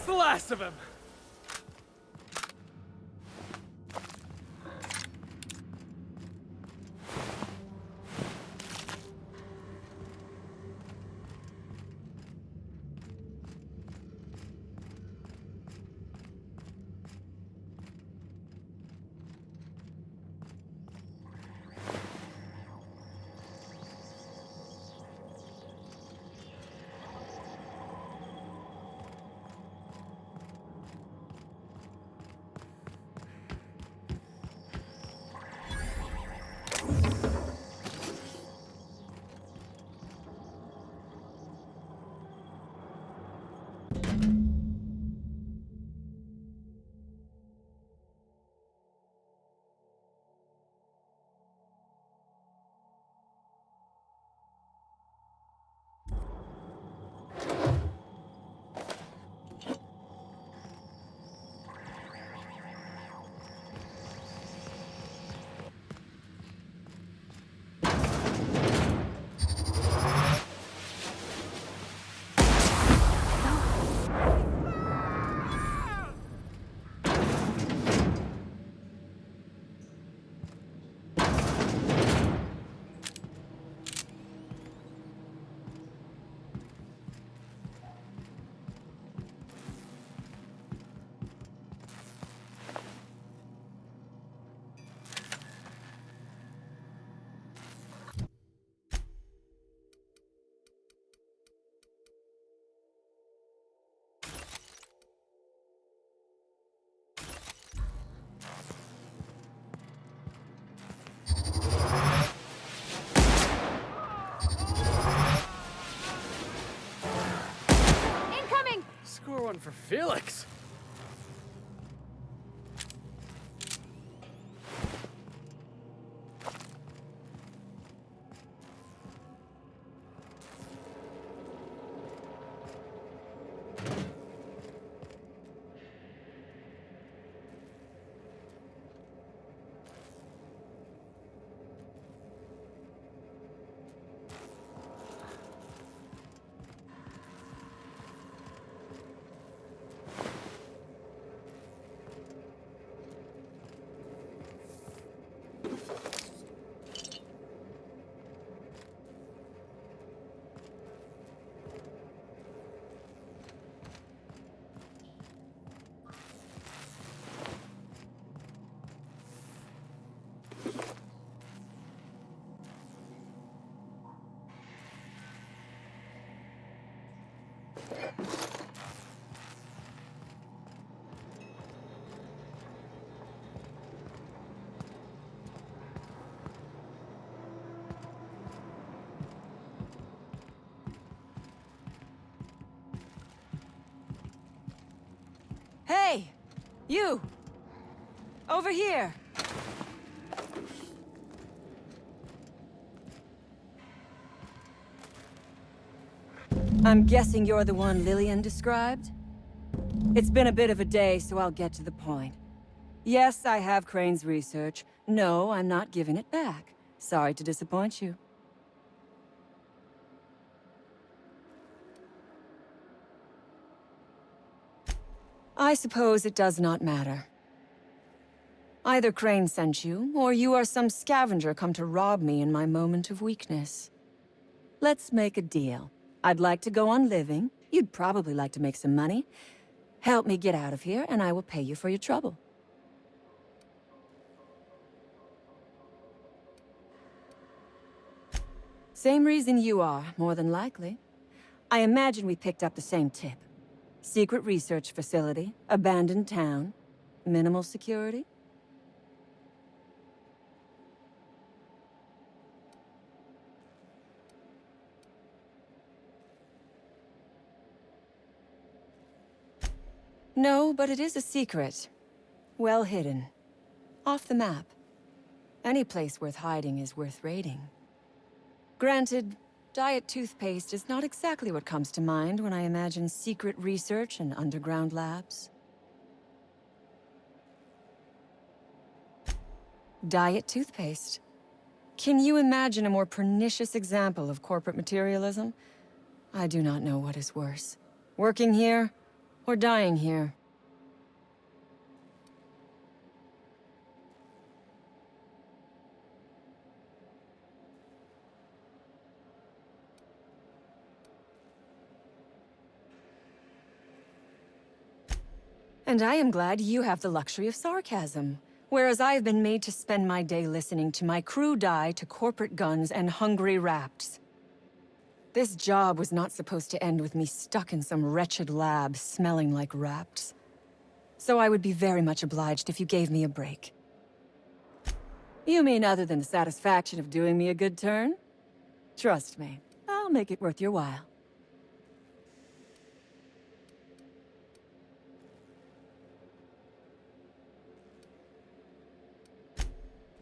the last of him! Score one for Felix. Hey! You! Over here! I'm guessing you're the one Lillian described? It's been a bit of a day, so I'll get to the point. Yes, I have Crane's research. No, I'm not giving it back. Sorry to disappoint you. I suppose it does not matter. Either Crane sent you, or you are some scavenger come to rob me in my moment of weakness. Let's make a deal. I'd like to go on living. You'd probably like to make some money. Help me get out of here, and I will pay you for your trouble. Same reason you are, more than likely. I imagine we picked up the same tip. Secret research facility, abandoned town, minimal security. No, but it is a secret. Well hidden. Off the map. Any place worth hiding is worth raiding. Granted, diet toothpaste is not exactly what comes to mind when I imagine secret research and underground labs. Diet toothpaste. Can you imagine a more pernicious example of corporate materialism? I do not know what is worse. Working here, or dying here. And I am glad you have the luxury of sarcasm, whereas I have been made to spend my day listening to my crew die to corporate guns and hungry rats. This job was not supposed to end with me stuck in some wretched lab smelling like rats. So I would be very much obliged if you gave me a break. You mean other than the satisfaction of doing me a good turn? Trust me, I'll make it worth your while.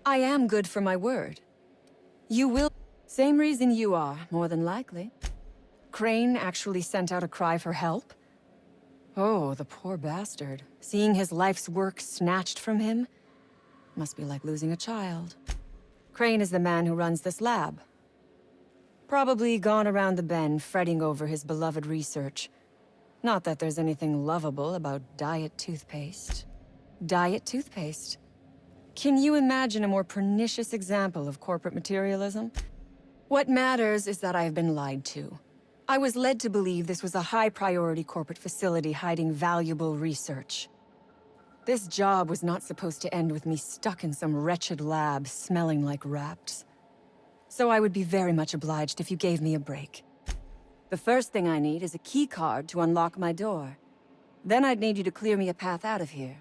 I am good for my word. You will... Same reason you are, more than likely. Crane actually sent out a cry for help? Oh, the poor bastard. Seeing his life's work snatched from him? Must be like losing a child. Crane is the man who runs this lab. Probably gone around the bend fretting over his beloved research. Not that there's anything lovable about diet toothpaste. Diet toothpaste. Can you imagine a more pernicious example of corporate materialism? What matters is that I have been lied to. I was led to believe this was a high-priority corporate facility hiding valuable research. This job was not supposed to end with me stuck in some wretched lab smelling like rats. So I would be very much obliged if you gave me a break. The first thing I need is a key card to unlock my door. Then I'd need you to clear me a path out of here.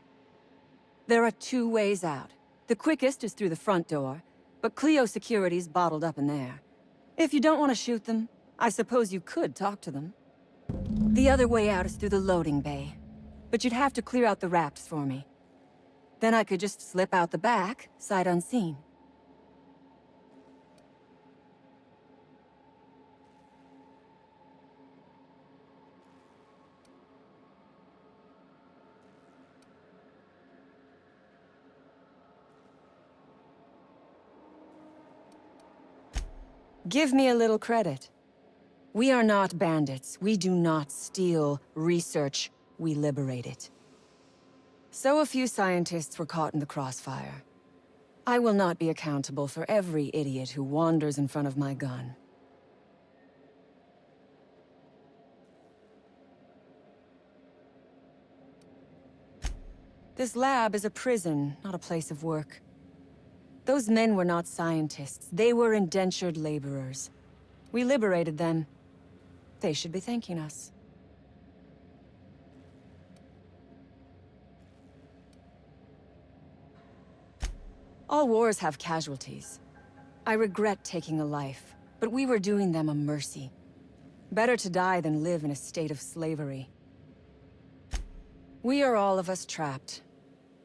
There are 2 ways out. The quickest is through the front door, but Cleo Security's bottled up in there. If you don't want to shoot them, I suppose you could talk to them. The other way out is through the loading bay, but you'd have to clear out the rafts for me. Then I could just slip out the back, sight unseen. Give me a little credit. We are not bandits. We do not steal research. We liberate it. So a few scientists were caught in the crossfire. I will not be accountable for every idiot who wanders in front of my gun. This lab is a prison, not a place of work. Those men were not scientists. They were indentured laborers. We liberated them. They should be thanking us. All wars have casualties. I regret taking a life, but we were doing them a mercy. Better to die than live in a state of slavery. We are all of us trapped.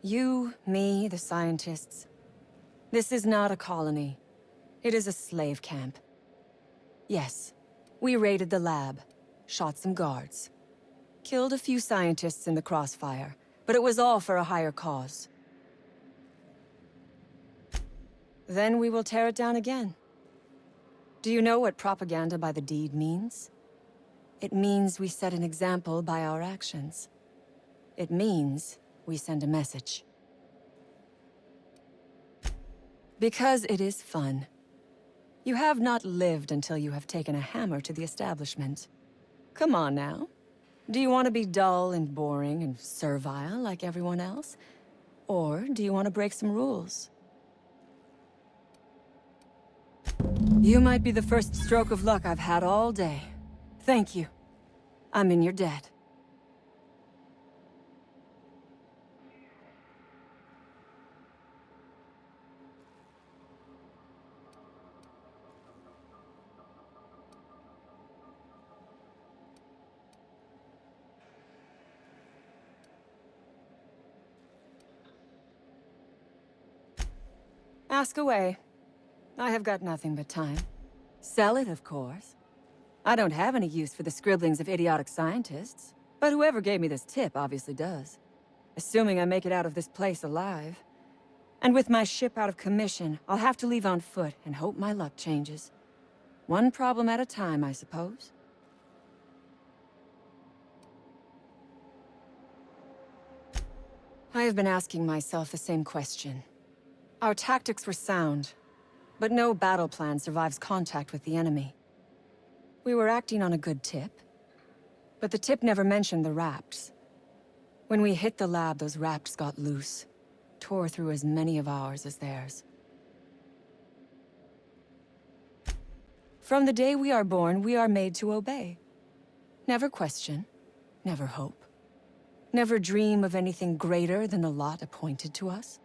You, me, the scientists. This is not a colony. It is a slave camp. Yes, we raided the lab, shot some guards. Killed a few scientists in the crossfire, but it was all for a higher cause. Then we will tear it down again. Do you know what propaganda by the deed means? It means we set an example by our actions. It means we send a message. Because it is fun. You have not lived until you have taken a hammer to the establishment. Come on now. Do you want to be dull and boring and servile like everyone else? Or do you want to break some rules? You might be the first stroke of luck I've had all day. Thank you. I'm in your debt. Ask away. I have got nothing but time. Sell it, of course. I don't have any use for the scribblings of idiotic scientists, but whoever gave me this tip obviously does. Assuming I make it out of this place alive. And with my ship out of commission, I'll have to leave on foot and hope my luck changes. One problem at a time, I suppose. I have been asking myself the same question. Our tactics were sound, but no battle plan survives contact with the enemy. We were acting on a good tip, but the tip never mentioned the Rapts. When we hit the lab, those Rapts got loose, tore through as many of ours as theirs. From the day we are born, we are made to obey. Never question, never hope. Never dream of anything greater than the lot appointed to us.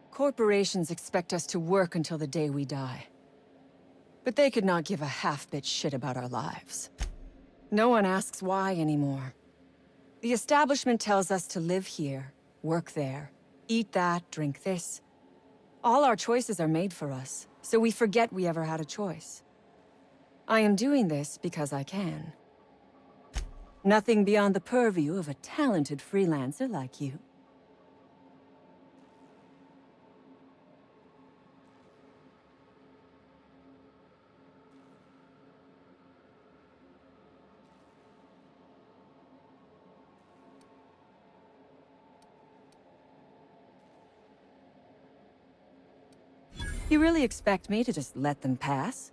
Corporations expect us to work until the day we die. But they could not give a half-bit shit about our lives. No one asks why anymore. The establishment tells us to live here, work there, eat that, drink this. All our choices are made for us, so we forget we ever had a choice. I am doing this because I can. Nothing beyond the purview of a talented freelancer like you. You really expect me to just let them pass?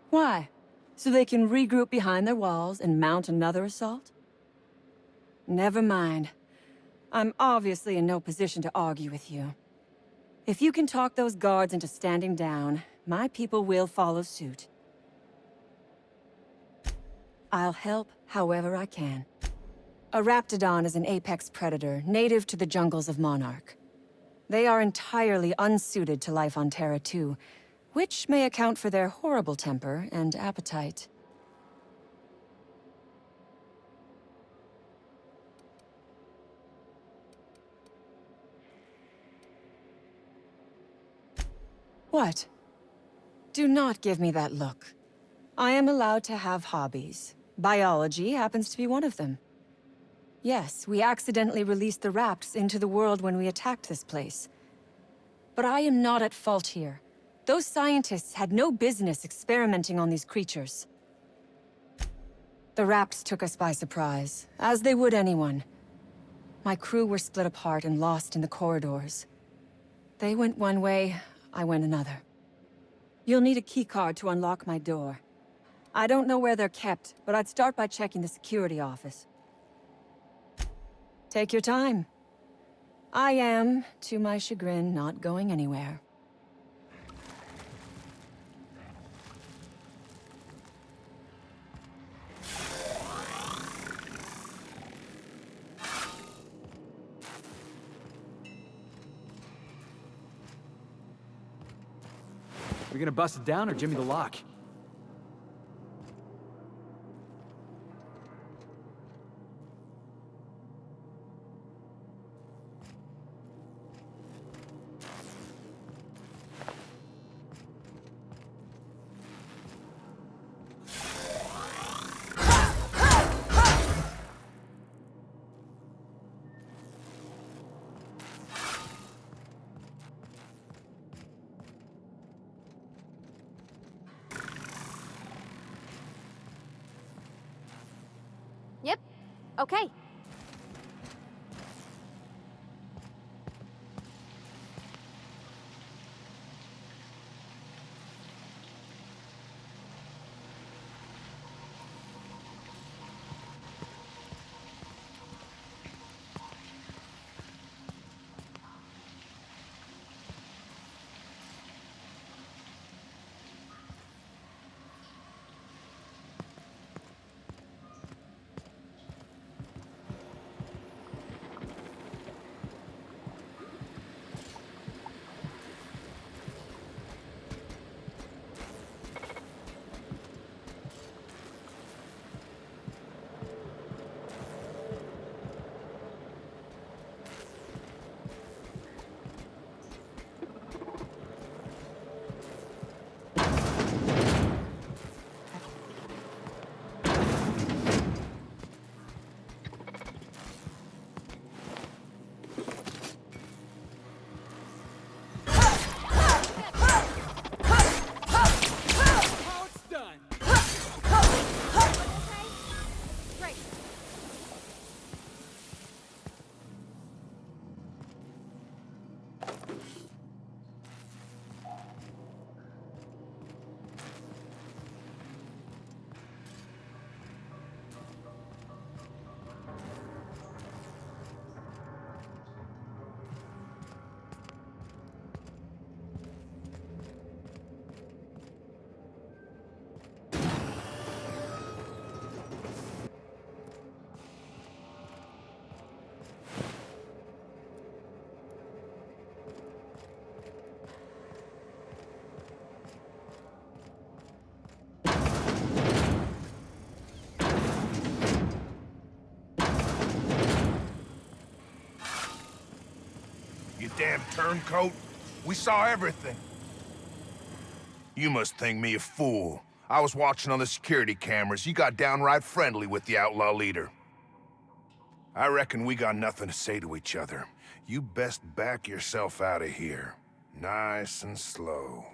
Why? So they can regroup behind their walls and mount another assault? Never mind. I'm obviously in no position to argue with you. If you can talk those guards into standing down, my people will follow suit. I'll help however I can. A Raptidon is an apex predator, native to the jungles of Monarch. They are entirely unsuited to life on Terra 2, which may account for their horrible temper and appetite. What? Do not give me that look. I am allowed to have hobbies. Biology happens to be one of them. Yes, we accidentally released the Rapts into the world when we attacked this place. But I am not at fault here. Those scientists had no business experimenting on these creatures. The Rapts took us by surprise, as they would anyone. My crew were split apart and lost in the corridors. They went one way, I went another. You'll need a keycard to unlock my door. I don't know where they're kept, but I'd start by checking the security office. Take your time. I am, to my chagrin, not going anywhere. We gonna bust it down or jimmy the lock? Yep. Okay. you damn turncoat. We saw everything. You must think me a fool. I was watching on the security cameras. You got downright friendly with the outlaw leader. I reckon we got nothing to say to each other. You best back yourself out of here. Nice and slow.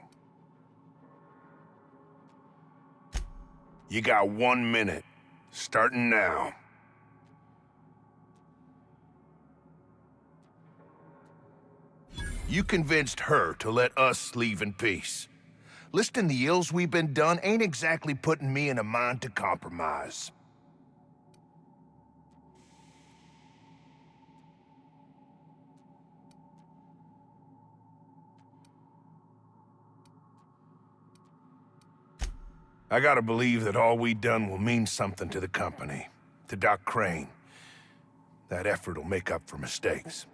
You got 1 minute. Starting now. You convinced her to let us leave in peace. Listing the ills we've been done ain't exactly putting me in a mind to compromise. I gotta believe that all we done will mean something to the company, to Doc Crane. That effort will make up for mistakes.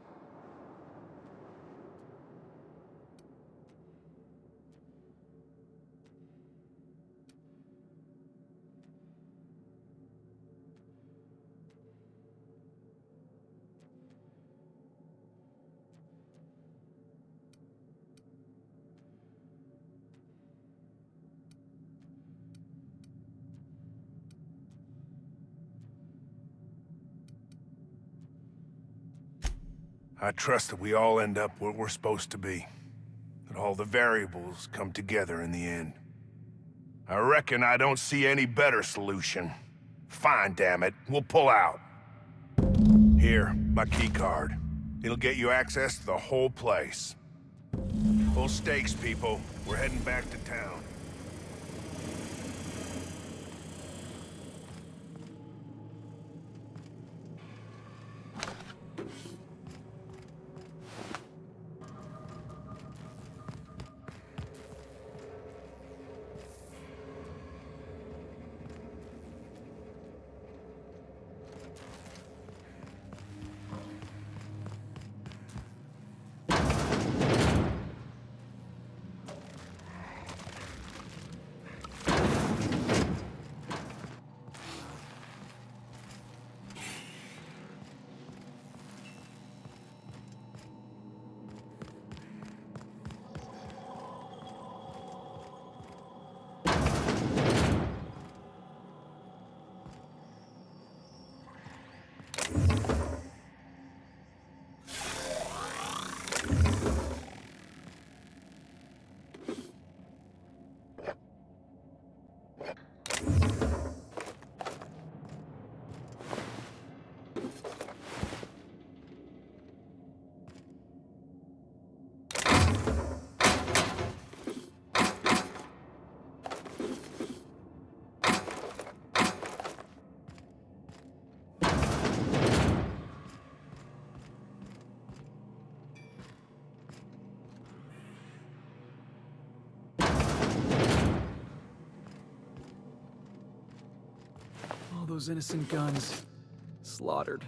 I trust that we all end up where we're supposed to be. That all the variables come together in the end. I reckon I don't see any better solution. Fine, damn it. We'll pull out. Here, my key card. It'll get you access to the whole place. Full stakes, people. We're heading back to town. All those innocent guns. Slaughtered.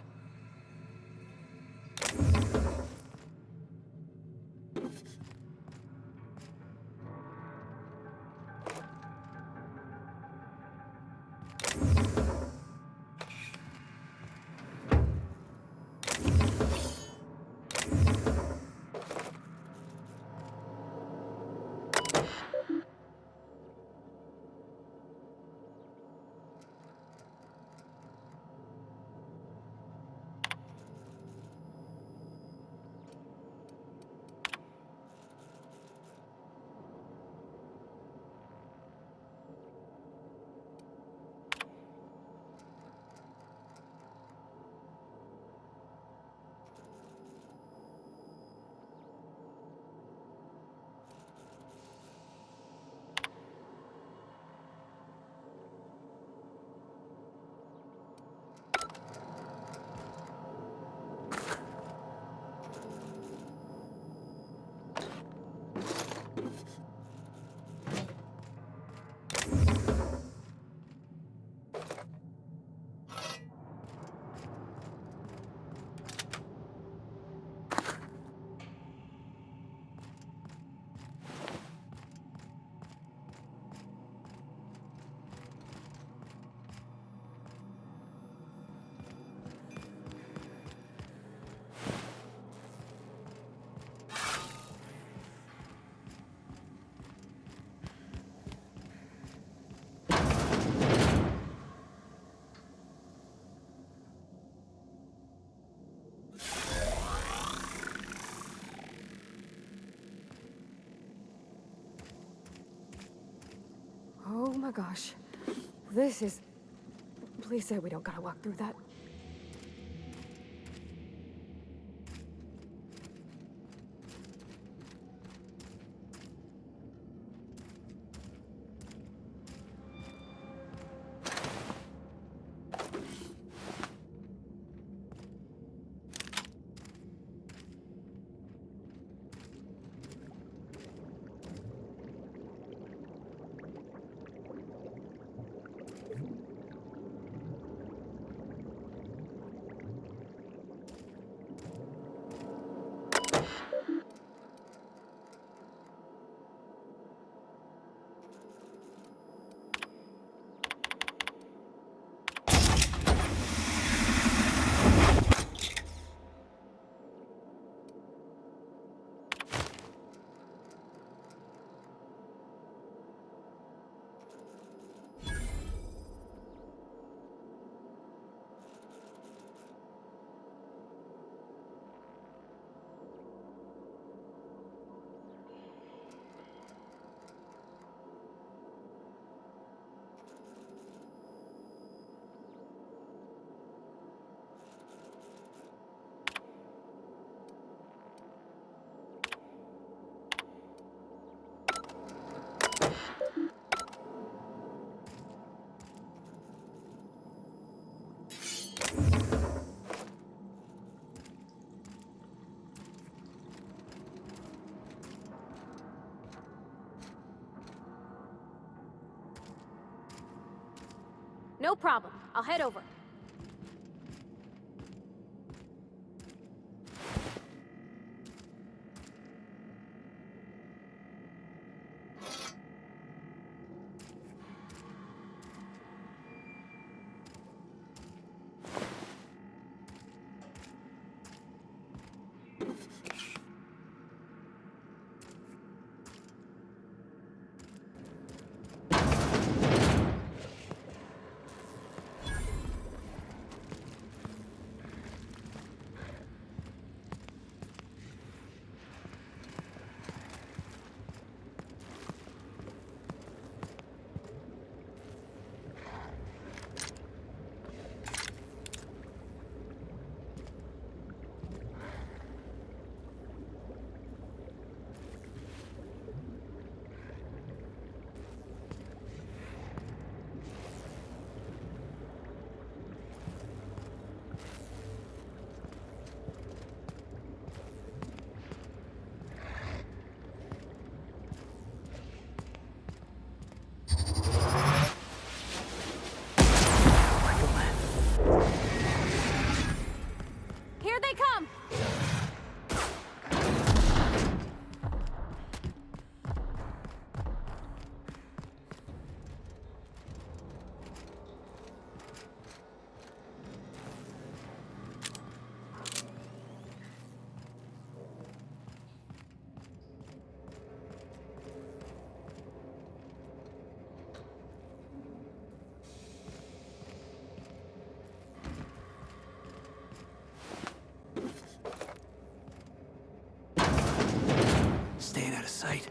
Oh gosh. This is... Please say we don't gotta walk through that. No problem. I'll head over. Here they come! Staying out of sight.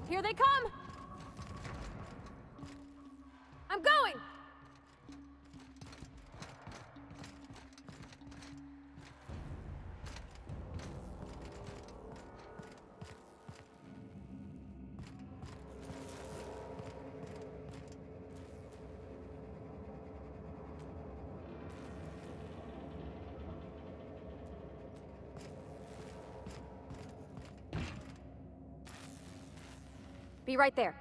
Here they come! I'm going! Be right there.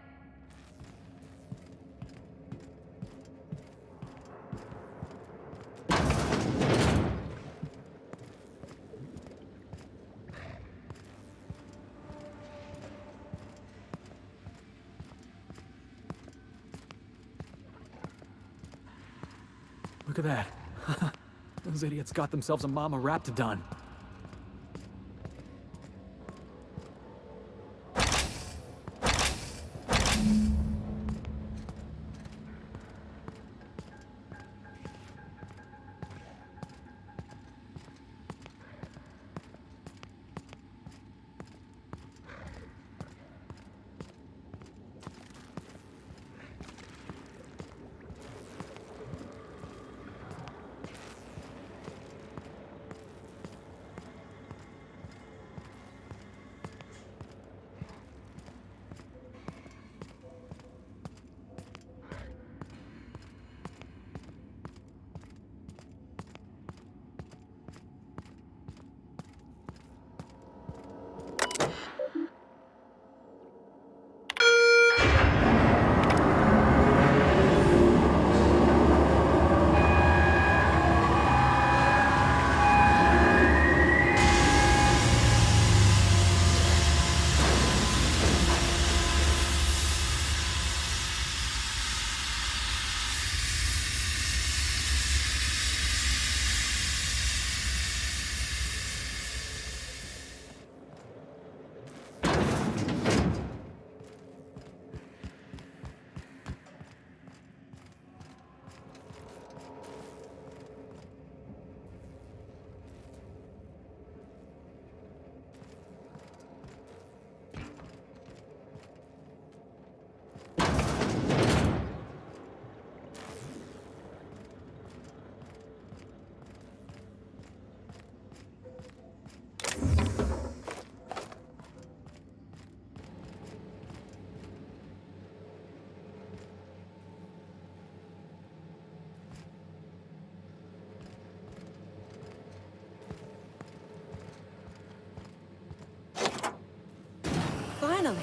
Look at that. Those idiots got themselves a mama raptidon. Finally.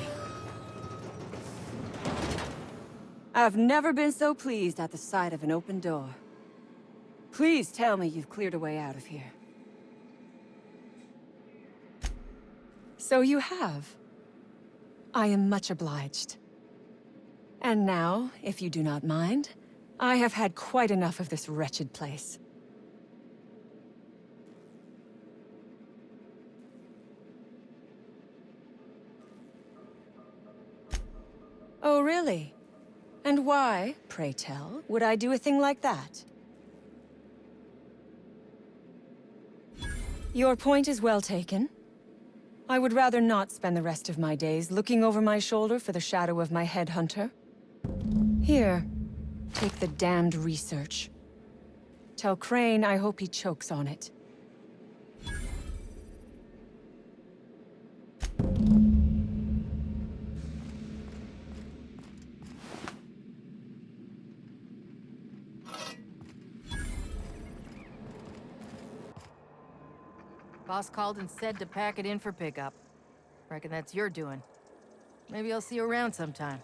I've never been so pleased at the sight of an open door. Please tell me you've cleared a way out of here. So you have. I am much obliged. And now, if you do not mind, I have had quite enough of this wretched place. Oh, really? And why, pray tell, would I do a thing like that? Your point is well taken. I would rather not spend the rest of my days looking over my shoulder for the shadow of my headhunter. Here, take the damned research. Tell Crane I hope he chokes on it. Boss called and said to pack it in for pickup. Reckon that's your doing. Maybe I'll see you around sometime.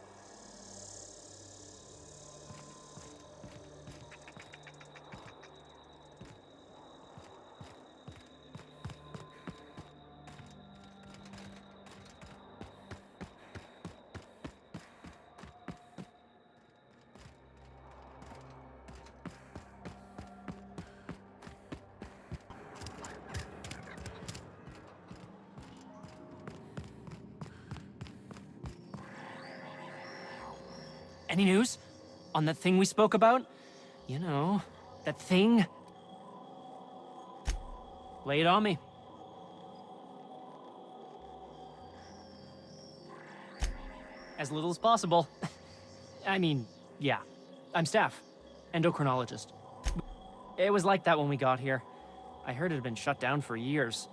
Any news? On that thing we spoke about? You know, that thing? Lay it on me. As little as possible. I mean, yeah. I'm staff. Endocrinologist. It was like that when we got here. I heard it had been shut down for years.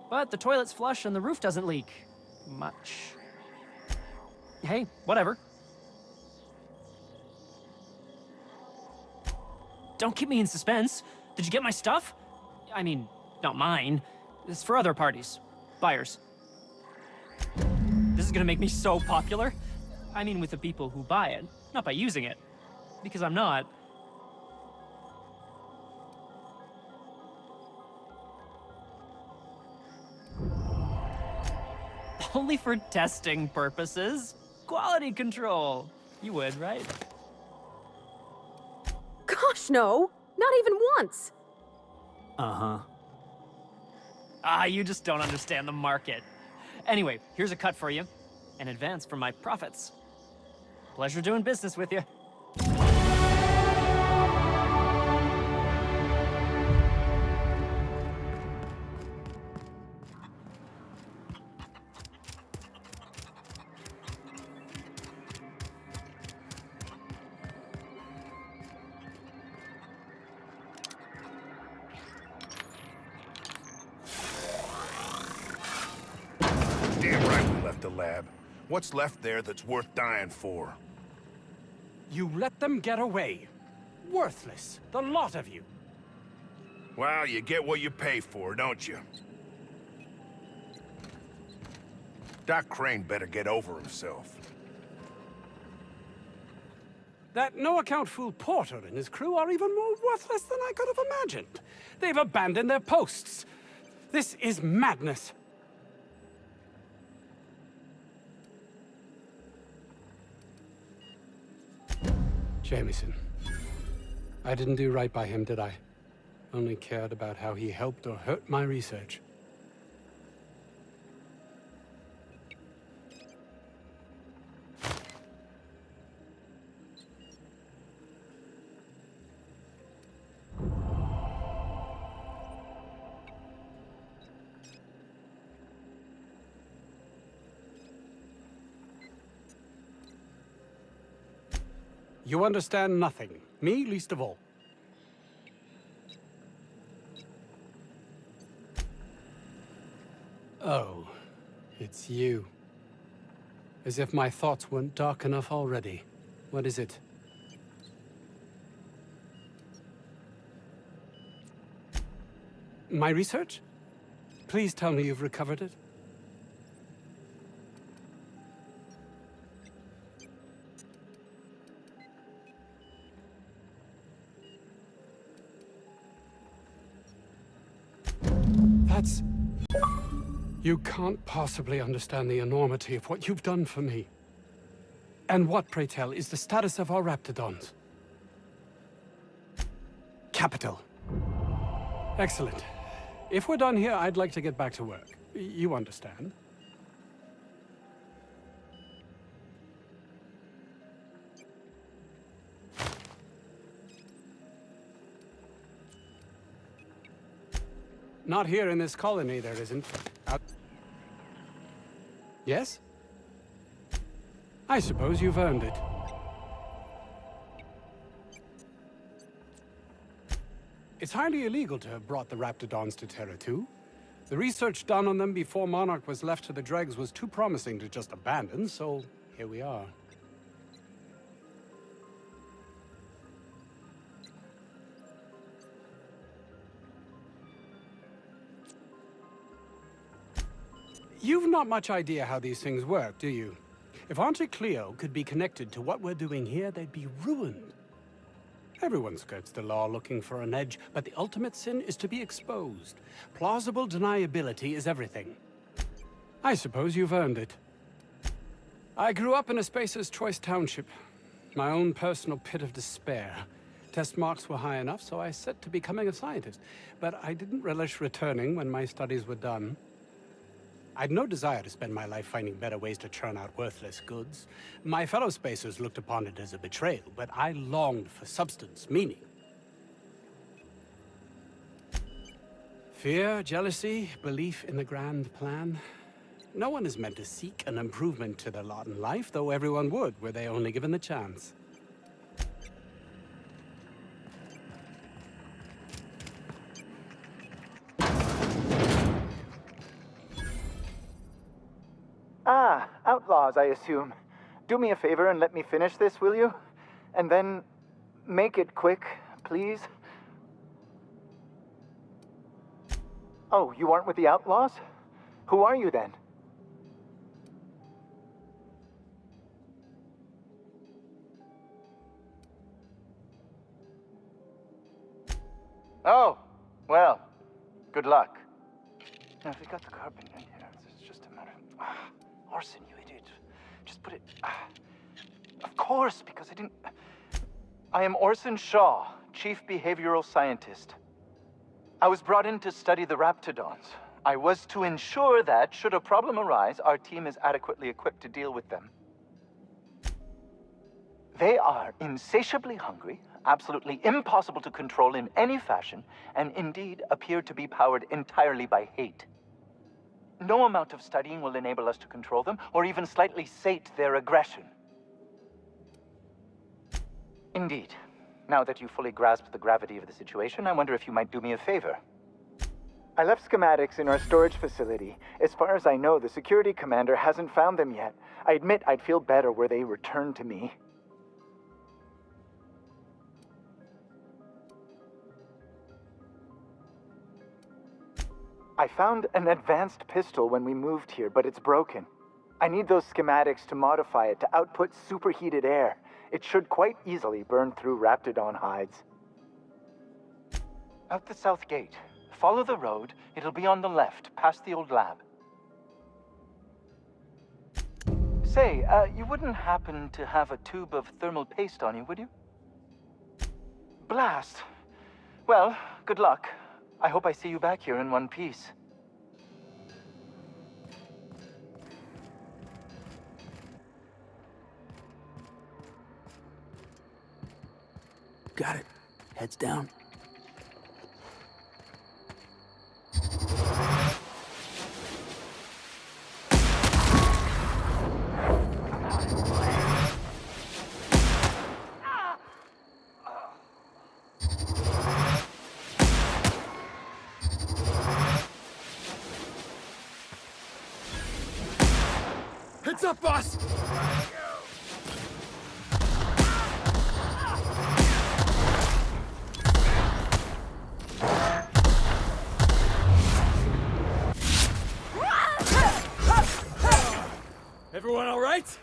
But the toilet's flush and the roof doesn't leak. Much. Hey, whatever. Don't keep me in suspense. Did you get my stuff? I mean, not mine. It's for other parties. Buyers. This is gonna make me so popular. I mean with the people who buy it, not by using it. Because I'm not. Only for testing purposes. Quality control. You would, right? Gosh, no! Not even once! Uh-huh. Ah, you just don't understand the market. Anyway, here's a cut for you. An advance for my profits. Pleasure doing business with you. Damn right we left the lab. What's left there that's worth dying for? You let them get away. Worthless, the lot of you. Well, you get what you pay for, don't you? Doc Crane better get over himself. That no-account fool Porter and his crew are even more worthless than I could have imagined. They've abandoned their posts. This is madness. Jameson. I didn't do right by him, did I? Only cared about how he helped or hurt my research. You understand nothing. Me, least of all. Oh, it's you. As if my thoughts weren't dark enough already. What is it? My research? Please tell me you've recovered it. That's... You can't possibly understand the enormity of what you've done for me. And what, pray tell, is the status of our Raptidons? Capital. Excellent. If we're done here, I'd like to get back to work. You understand? Not here in this colony, there isn't. Yes? I suppose you've earned it. It's highly illegal to have brought the Raptidons to Terra 2. The research done on them before Monarch was left to the dregs was too promising to just abandon, so here we are. You've not much idea how these things work, do you? If Auntie Cleo could be connected to what we're doing here, they'd be ruined. Everyone skirts the law looking for an edge, but the ultimate sin is to be exposed. Plausible deniability is everything. I suppose you've earned it. I grew up in a Spacer's Choice township. My own personal pit of despair. Test marks were high enough, so I set to becoming a scientist. But I didn't relish returning when my studies were done. I'd no desire to spend my life finding better ways to churn out worthless goods. My fellow Spacers looked upon it as a betrayal, but I longed for substance, meaning. Fear, jealousy, belief in the grand plan. No one is meant to seek an improvement to their lot in life, though everyone would, were they only given the chance. Ah, outlaws, I assume. Do me a favor and let me finish this, will you? And then make it quick, please. Oh, you aren't with the outlaws? Who are you then? Oh, well, good luck. Now, if we got the carbon in here, it's just a matter of... Orson, you idiot. Just put it... Of course, because I didn't... I am Orson Shaw, Chief Behavioral Scientist. I was brought in to study the Raptidons. I was to ensure that, should a problem arise, our team is adequately equipped to deal with them. They are insatiably hungry, absolutely impossible to control in any fashion, and indeed appear to be powered entirely by hate. No amount of studying will enable us to control them, or even slightly sate their aggression. Indeed. Now that you fully grasp the gravity of the situation, I wonder if you might do me a favor. I left schematics in our storage facility. As far as I know, the security commander hasn't found them yet. I admit I'd feel better were they returned to me. I found an advanced pistol when we moved here, but it's broken. I need those schematics to modify it to output superheated air. It should quite easily burn through Raptidon hides. Out the south gate. Follow the road. It'll be on the left, past the old lab. Say, you wouldn't happen to have a tube of thermal paste on you, would you? Blast. Well, good luck. I hope I see you back here in one piece. Got it. Heads down. Heads up, boss! Everyone all right?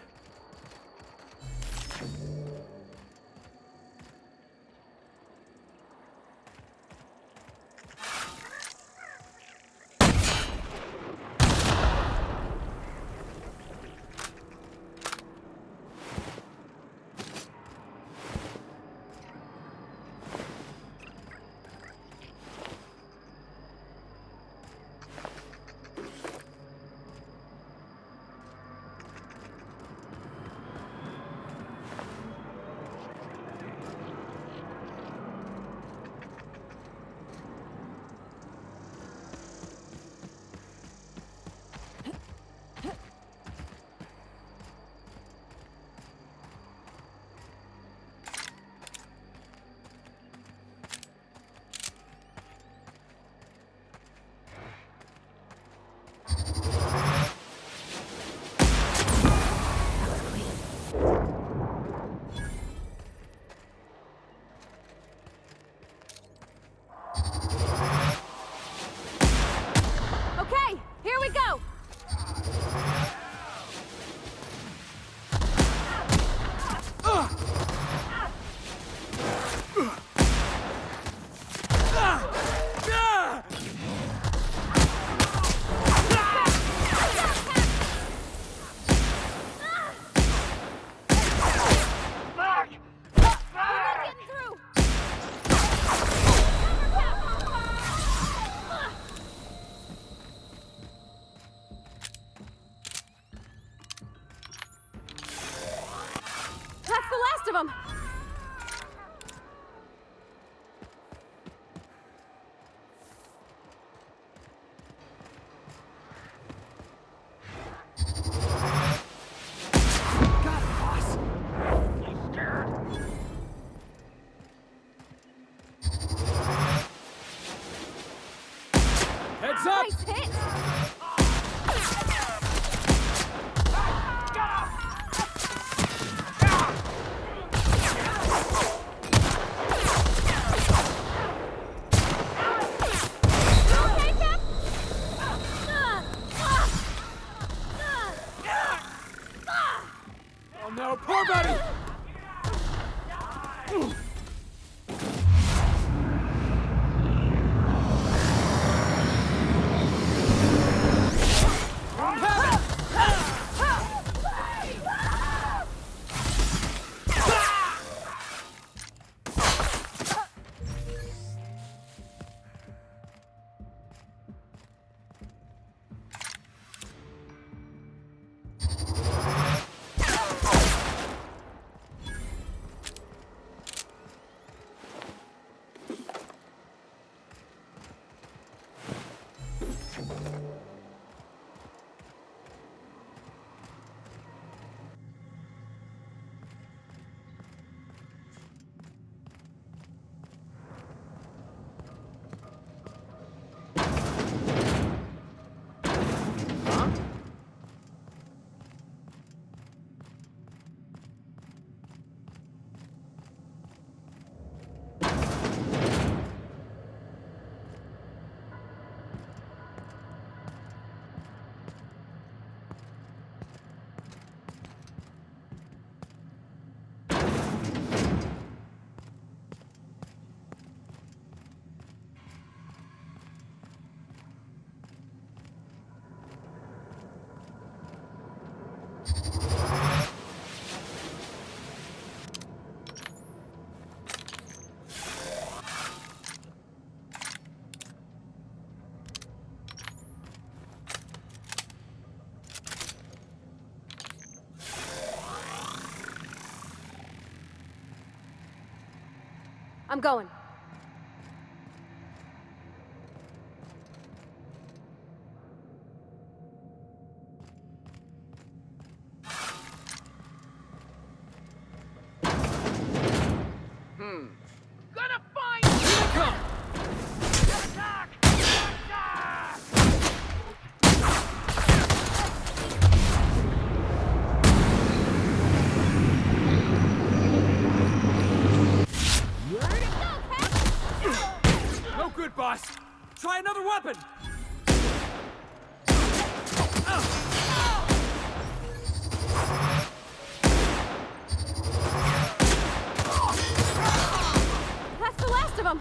Of them. Got it, boss. Heads up! Nice hit. No, poor buddy! I'm going. Gonna find you! Here they come! Attack! Attack! No good, boss! Try another weapon! That's the last of them!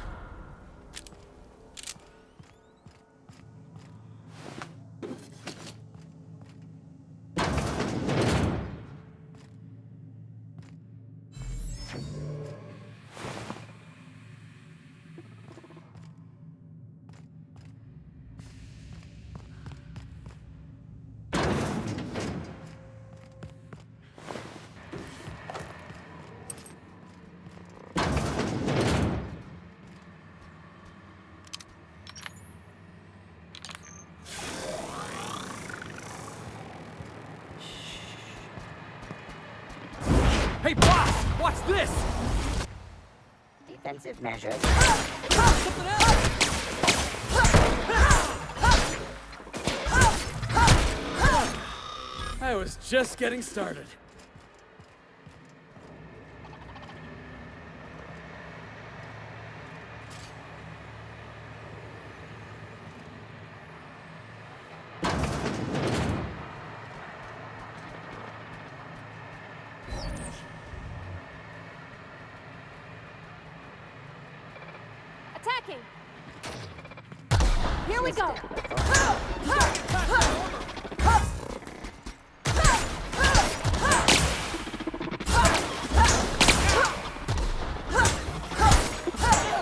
Hey, boss! Watch this! Defensive measures. I was just getting started. Attacking! Here we go!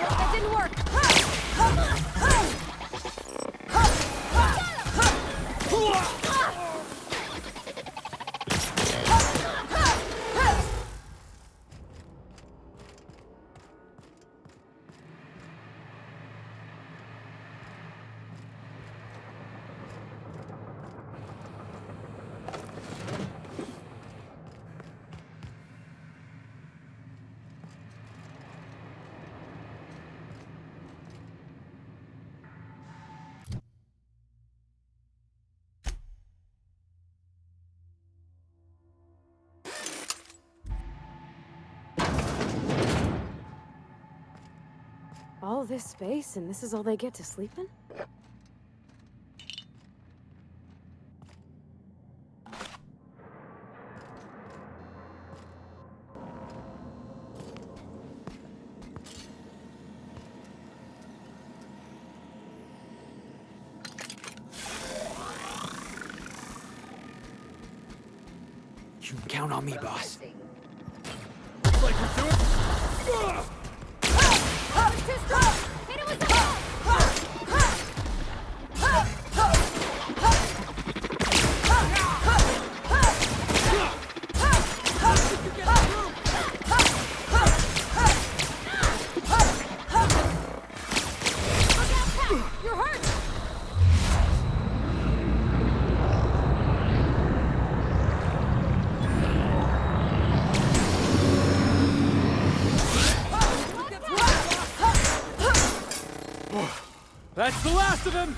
That didn't work! All this space, and this is all they get to sleep in? You can count on me, boss. Looks like we're doing... It's too strong! Hit it with the ball! You're hurt! That's the last of him!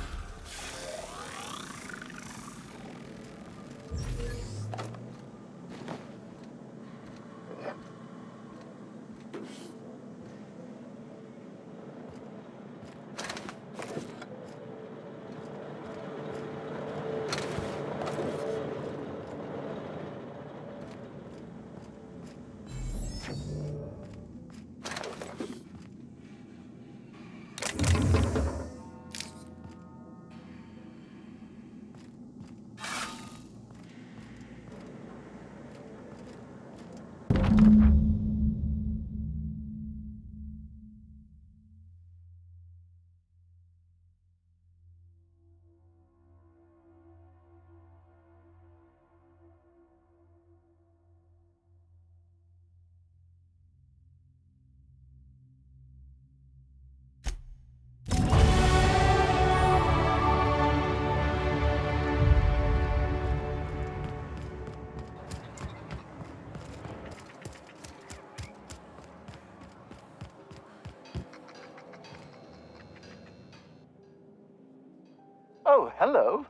Oh, hello.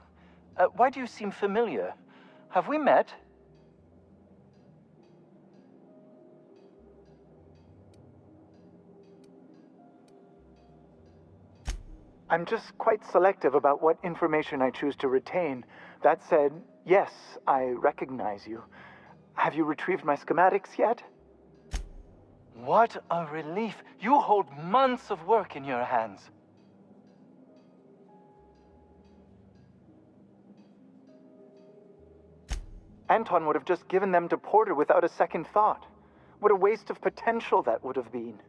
Why do you seem familiar? Have we met? I'm just quite selective about what information I choose to retain. That said, yes, I recognize you. Have you retrieved my schematics yet? What a relief. You hold months of work in your hands. Anton would have just given them to Porter without a second thought. What a waste of potential that would have been.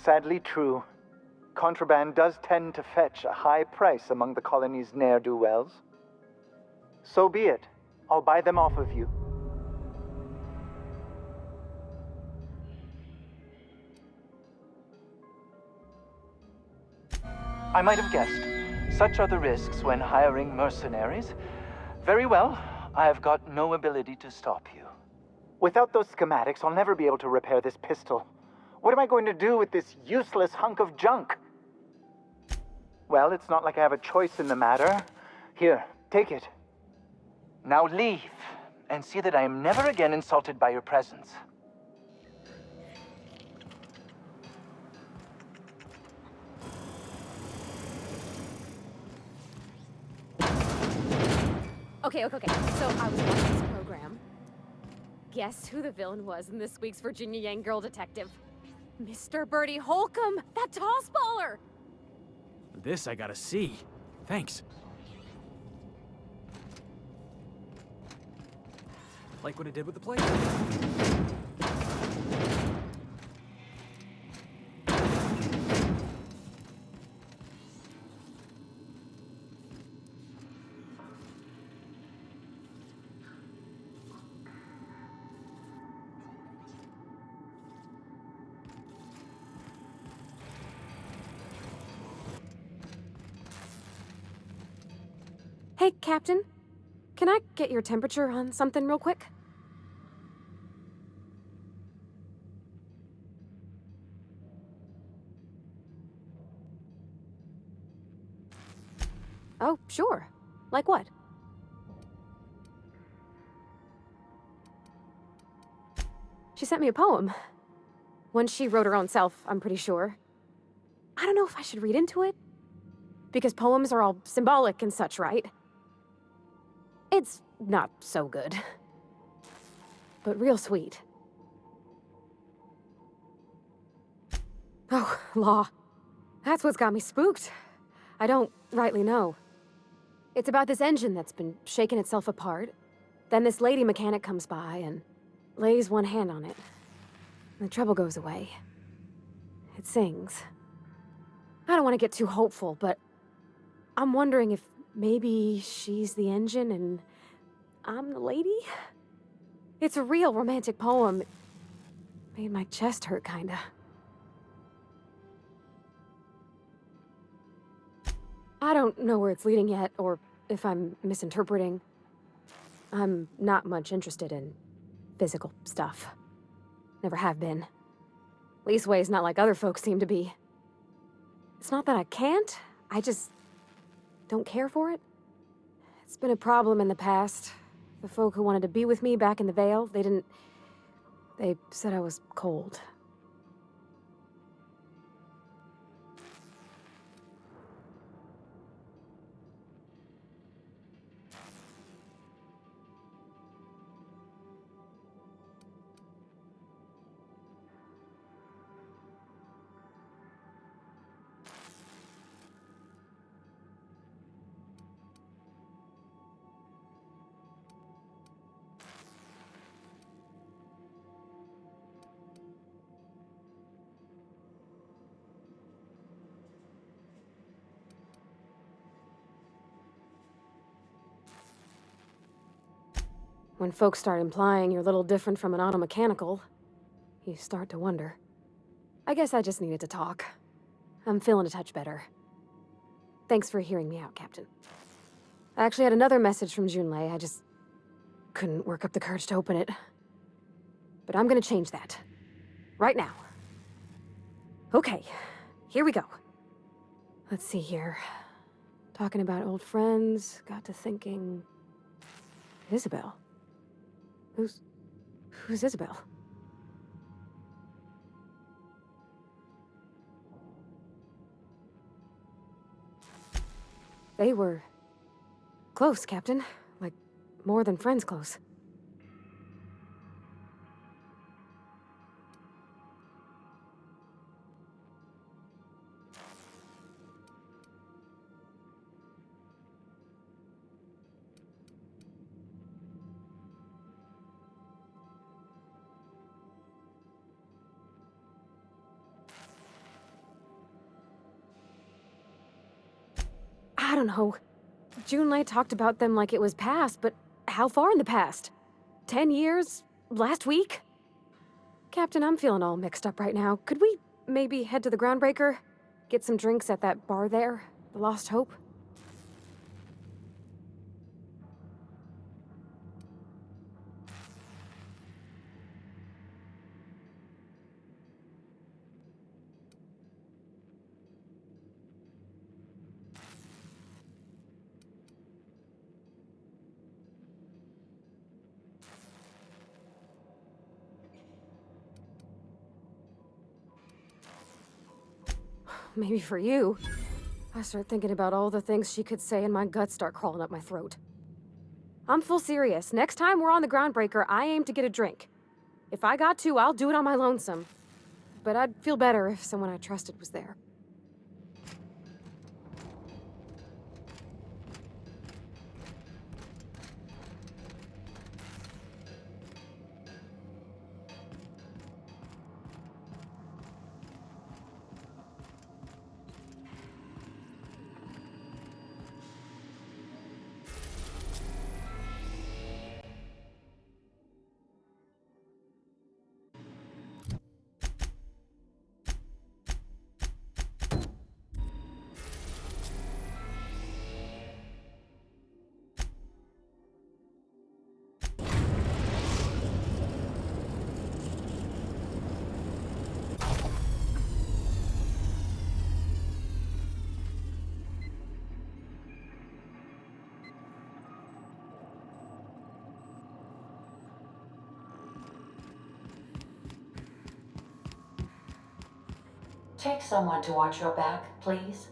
Sadly true. Contraband does tend to fetch a high price among the colony's ne'er-do-wells. So be it. I'll buy them off of you. I might have guessed. Such are the risks when hiring mercenaries. Very well. I have got no ability to stop you. Without those schematics, I'll never be able to repair this pistol. What am I going to do with this useless hunk of junk? Well, it's not like I have a choice in the matter. Here, take it. Now leave, and see that I am never again insulted by your presence. Okay. So I was watching this program. Guess who the villain was in this week's Virginia Yang Girl Detective? Mr. Bertie Holcomb, that toss baller! This I gotta see. Thanks. Like what it did with the plate. Hey, Captain. Can I get your temperature on something real quick? Oh, sure. Like what? She sent me a poem. One she wrote her own self, I'm pretty sure. I don't know if I should read into it. Because poems are all symbolic and such, right? It's not so good. But real sweet. Oh, law. That's what's got me spooked. I don't rightly know. It's about this engine that's been shaking itself apart. Then this lady mechanic comes by and lays one hand on it. And the trouble goes away. It sings. I don't want to get too hopeful, but I'm wondering if maybe she's the engine and I'm the lady? It's a real romantic poem. It made my chest hurt, kinda. I don't know where it's leading yet, or if I'm misinterpreting. I'm not much interested in physical stuff. Never have been. Leastways, not like other folks seem to be. It's not that I can't, I just don't care for it. It's been a problem in the past. The folk who wanted to be with me back in the Vale, they said I was cold. When folks start implying you're a little different from an automechanical, you start to wonder. I guess I just needed to talk. I'm feeling a touch better. Thanks for hearing me out, Captain. I actually had another message from Junlei. I just couldn't work up the courage to open it. But I'm gonna change that. Right now. Okay, here we go. Let's see here. Talking about old friends, got to thinking... Isabel? Who's Isabel? They were... close, Captain. Like, more than friends close. I don't know. Junlei talked about them like it was past, but how far in the past? 10 years? Last week? Captain, I'm feeling all mixed up right now. Could we maybe head to the Groundbreaker? Get some drinks at that bar there? The Lost Hope? Maybe for you. I start thinking about all the things she could say and my guts start crawling up my throat. I'm full serious. Next time we're on the Groundbreaker, I aim to get a drink. If I got to, I'll do it on my lonesome. But I'd feel better if someone I trusted was there. Take someone to watch your back, please.